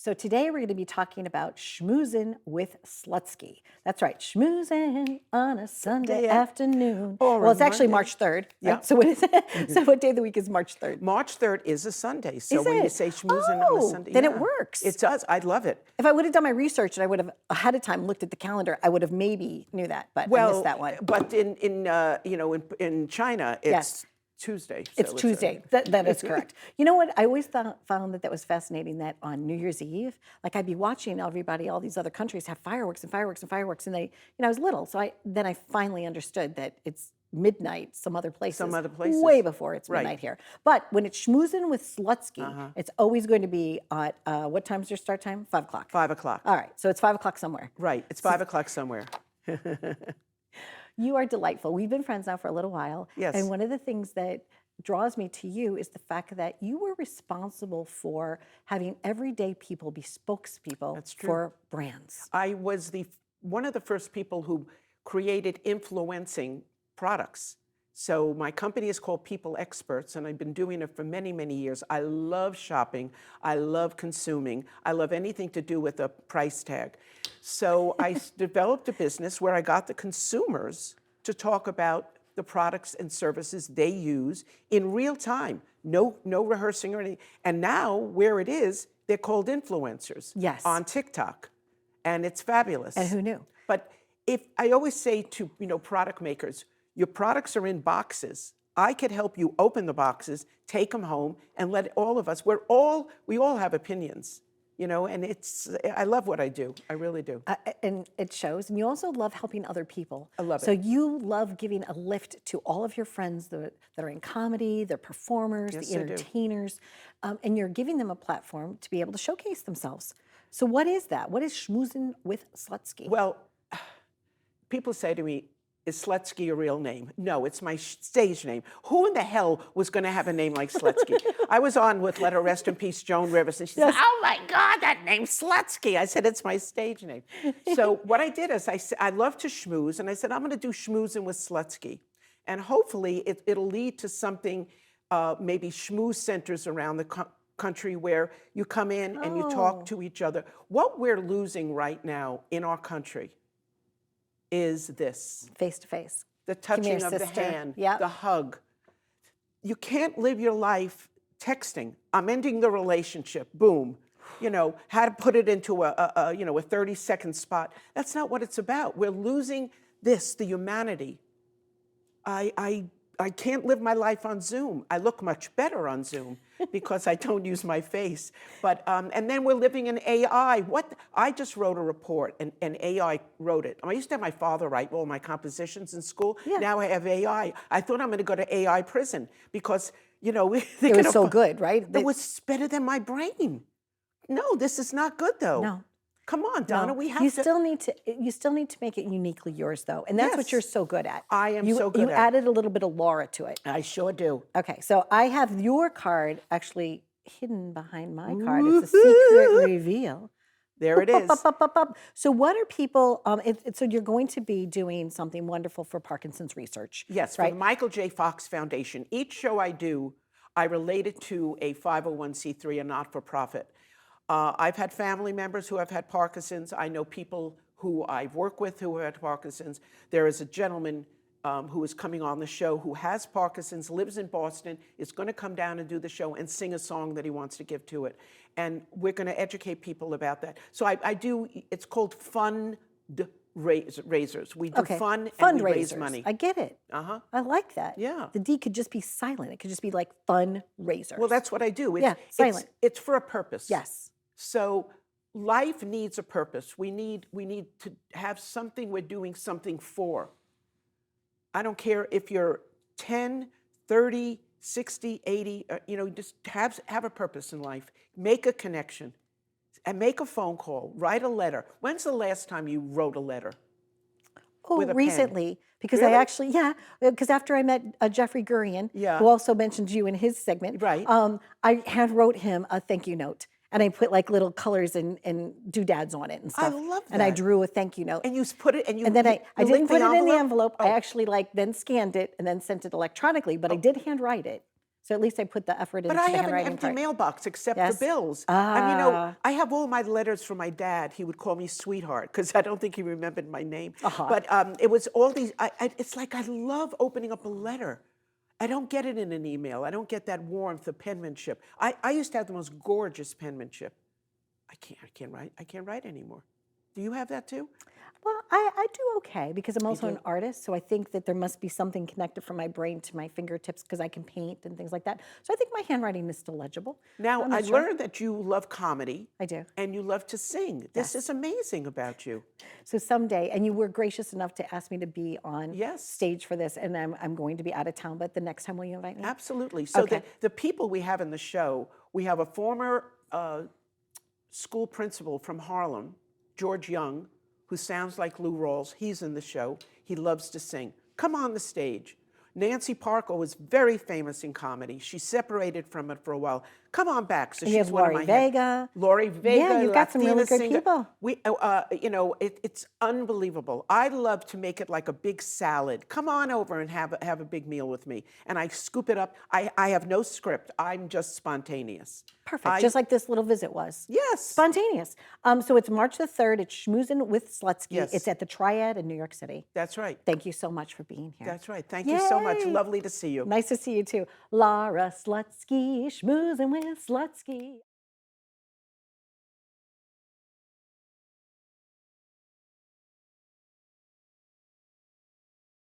So today we're going to be talking about schmoozing with Slutsky. That's right, schmoozing on a Sunday afternoon. Or Well, a it's actually Monday. March 3rd. Yeah. Right? So what is it? So what day of the week is March 3rd? March 3rd is a Sunday. So Is when you it? say schmoozing on a Oh, Sunday, then it yeah, works. It does. I love it. If I would have done my research and I would have ahead of time looked at the calendar, I would have maybe knew that, but I missed that one. But in China, it's Yes. Tuesday. It's so Tuesday. That is correct. You know what? I always found that was fascinating that on New Year's Eve, like I'd be watching everybody, all these other countries have fireworks and fireworks and fireworks. And I was little. So I finally understood that it's midnight some other places. Some other places. Way before it's Right. midnight here. But when it's schmoozing with Slutsky, it's always going to be at, what time's your start time? 5 o'clock. 5 o'clock. All right. So it's 5 o'clock somewhere. Right. It's 5 o'clock somewhere. You are delightful. We've been friends now for a little while. Yes. And one of the things that draws me to you is the fact that you were responsible for having everyday people be spokespeople That's true. for brands. I was one of the first people who created influencing products. So my company is called PeopleExperts, and I've been doing it for many, many years. I love shopping. I love consuming. I love anything to do with a price tag. So I developed a business where I got the consumers to talk about the products and services they use in real time. No rehearsing or anything. And now where it is, they're called influencers. Yes. On TikTok. And it's fabulous. And who knew? But if I always say to product makers, your products are in boxes. I could help you open the boxes, take them home, and let all of us. We all have opinions, and I love what I do. I really do. And it shows. And you also love helping other people. I love it. So you love giving a lift to all of your friends that are in comedy, the performers, Yes, the I do. entertainers, and you're giving them a platform to be able to showcase themselves. So what is that? What is schmoozing with Slutsky? Well, people say to me, is Slutsky a real name? No, it's my stage name. Who in the hell was going to have a name like Slutsky? I was on with, let her rest in peace, Joan Rivers, and she said, oh my God, that name's Slutsky. I said, it's my stage name. So what I did is I love to schmooze, and I said, I'm going to do schmoozing with Slutsky. And hopefully it'll lead to something, maybe schmooze centers around the country where you come in and you talk to each other. What we're losing right now in our country is this. Face to face. The touching of the hand, the hug. You can't live your life texting. I'm ending the relationship, boom. How to put it into a 30-second spot. That's not what it's about. We're losing the humanity. I can't live my life on Zoom. I look much better on Zoom because I don't use my face. But and then we're living in AI. I just wrote a report, and AI wrote it. I used to have my father write all my compositions in school. Yeah. Now I have AI. I thought I'm going to go to AI prison because It was so good, right? It was better than my brain. No, this is not good though. No. Come on, Donna. No, We have you to. still need to make it uniquely yours, though, and that's what Yes. you're so good at. I am so good You at it. added a little bit of Laura to it. I sure do. Okay, so I have your card actually hidden behind my card. It's a secret reveal. There it is. Up. So what are people? So you're going to be doing something wonderful for Parkinson's research. Yes, for right? the Michael J. Fox Foundation. Each show I do, I relate it to a 501c3, a not-for-profit. I've had family members who have had Parkinson's. I know people who I've worked with who have had Parkinson's. There is a gentleman who is coming on the show who has Parkinson's, lives in Boston, is going to come down and do the show and sing a song that he wants to give to it. And we're going to educate people about that. So I do, it's called fundraisers. We do fun and we raise money. I get it. I like that. Yeah. The D could just be silent. It could just be like fundraisers. Well, that's what I do. Silent. It's for a purpose. Yes. So life needs a purpose. We need to have something we're doing something for. I don't care if you're 10, 30, 60, 80, just have a purpose in life. Make a connection and make a phone call, write a letter. When's the last time you wrote a letter? With a pen? Recently, because Really? I actually, because after I met Jeffrey Gurian, Yeah. who also mentioned you in his segment, Right. I hand wrote him a thank you note. And I put like little colors and doodads on it and stuff. love And I that. drew a thank you note. And you put it, and you And then I you didn't licked put it in the envelope? envelope. I actually then scanned it and then sent it electronically, but I did handwrite it. So at least I put the effort But into I the have an handwriting empty part. mailbox except Yes. for bills. Ah. I have all my letters from my dad. He would call me sweetheart because I don't think he remembered my name. Uh-huh. But it was all these, it's like I love opening up a letter. I don't get it in an email. I don't get that warmth, the penmanship. I used to have the most gorgeous penmanship. I can't write anymore. Do you have that too? Well, I do okay because I'm also an do? artist, so I think that there must be something connected from my brain to my fingertips because I can paint and things like that. So I think my handwriting is still legible. Now, I'm I not sure. learned that you love comedy I do. and you love to sing. This Yes. is amazing about you. So someday, and you were gracious enough to ask me to be on Yes. stage for this, and I'm going to be out of town, but the next time will you invite me? Absolutely. So Okay. the people we have in the show, we have a former school principal from Harlem, George Young, who sounds like Lou Rawls. He's in the show. He loves to sing. Come on the stage. Nancy Parker was very famous in comedy. She separated from it for a while. Come on back. So And you she's have one of Lori my head- Vega. Lori Vega, Yeah, you've got some really Latina good singer. people. We, it's unbelievable. I love to make it like a big salad. Come on over and have a big meal with me. And I scoop it up. I have no script. I'm just spontaneous. Perfect, just like this little visit was. Yes. Spontaneous. So it's March the 3rd. It's Schmoozin' with Slutsky. Yes. It's at the Triad in New York City. That's right. Thank you so much for being here. That's right. Thank you so much. Yay. Lovely to see you. Nice to see you too. Laura Slutsky, Schmoozin' with Slutsky.